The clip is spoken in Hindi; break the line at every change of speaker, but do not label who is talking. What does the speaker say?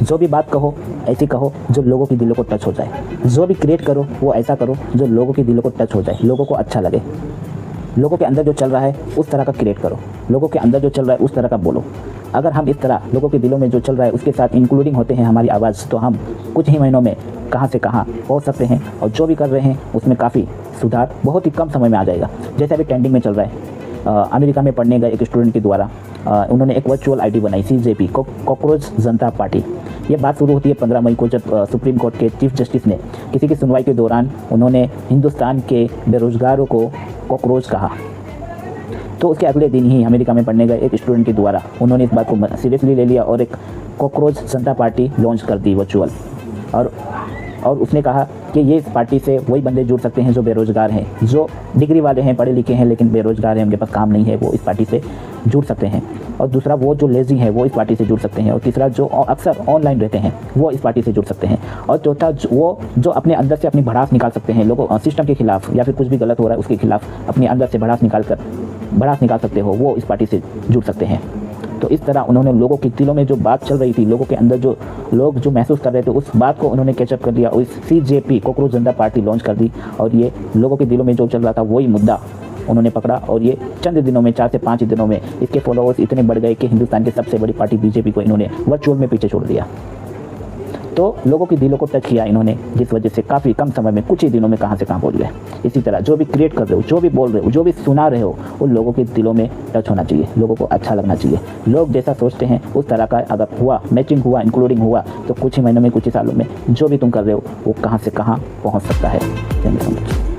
जो भी बात कहो ऐसी कहो जो लोगों के दिलों को टच हो जाए। जो भी क्रिएट करो वो ऐसा करो जो लोगों के दिलों को टच हो जाए, लोगों को अच्छा लगे। लोगों के अंदर जो चल रहा है उस तरह का क्रिएट करो, लोगों के अंदर जो चल रहा है उस तरह का बोलो। अगर हम इस तरह लोगों के दिलों में जो चल रहा है उसके साथ इंक्लूडिंग होते हैं हमारी आवाज़, तो हम कुछ ही महीनों में कहाँ से कहाँ पहुँच सकते हैं। और जो भी कर रहे हैं उसमें काफ़ी सुधार बहुत ही कम समय में आ जाएगा। जैसे अभी ट्रेंडिंग में चल रहा है, अमेरिका में पढ़ने गए एक स्टूडेंट के द्वारा उन्होंने एक वर्चुअल आईडी बनाई, CJP कॉकरोच जनता पार्टी। ये बात शुरू होती है 15 मई को, जब सुप्रीम कोर्ट के चीफ जस्टिस ने किसी की सुनवाई के दौरान उन्होंने हिंदुस्तान के बेरोजगारों को कॉकरोच कहा। तो उसके अगले दिन ही अमेरिका में पढ़ने गए एक स्टूडेंट के द्वारा उन्होंने इस बात को सीरियसली ले लिया और एक कॉकरोच जनता पार्टी लॉन्च कर दी वर्चुअल। और उसने कहा कि ये इस पार्टी से वही बंदे जुड़ सकते हैं जो बेरोज़गार हैं, जो डिग्री वाले हैं, पढ़े लिखे हैं लेकिन बेरोज़गार हैं, उनके पास काम नहीं है, वो इस पार्टी से जुड़ सकते हैं। और दूसरा, वो जो लेज़ी हैं वो इस पार्टी से जुड़ सकते हैं। और तीसरा, जो अक्सर ऑनलाइन रहते हैं वो इस पार्टी से जुड़ सकते हैं। और चौथा, वो जो अपने अंदर से अपनी भड़ास निकाल सकते हैं लोगों सिस्टम के खिलाफ, या फिर कुछ भी गलत हो रहा है उसके खिलाफ अपने अंदर से भड़ास निकाल सकते हो, वो इस पार्टी से जुड़ सकते हैं। तो इस तरह उन्होंने लोगों के दिलों में जो बात चल रही थी, लोगों के अंदर जो लोग जो महसूस कर रहे थे, उस बात को उन्होंने कैचअप कर लिया और इस CJP कॉकरोच जनता पार्टी लॉन्च कर दी। और ये लोगों के दिलों में जो चल रहा था वही मुद्दा उन्होंने पकड़ा। और ये चंद दिनों में, 4 से 5 दिनों में इसके फॉलोअर्स इतने बढ़ गए कि हिंदुस्तान की सबसे बड़ी पार्टी BJP को इन्होंने वर्चुअल में पीछे छोड़ दिया। तो लोगों के दिलों को टच किया इन्होंने, जिस वजह से काफ़ी कम समय में, कुछ ही दिनों में कहाँ से कहाँ पहुँच गए। इसी तरह जो भी क्रिएट कर रहे हो, जो भी बोल रहे हो, जो भी सुना रहे हो, वो लोगों के दिलों में टच होना चाहिए, लोगों को अच्छा लगना चाहिए। लोग जैसा सोचते हैं उस तरह का अगर हुआ, मैचिंग हुआ, इंक्लूडिंग हुआ, तो कुछ ही महीनों में, कुछ ही सालों में जो भी तुम कर रहे हो वो कहाँ से कहाँ पहुँच सकता है। Thank you so much.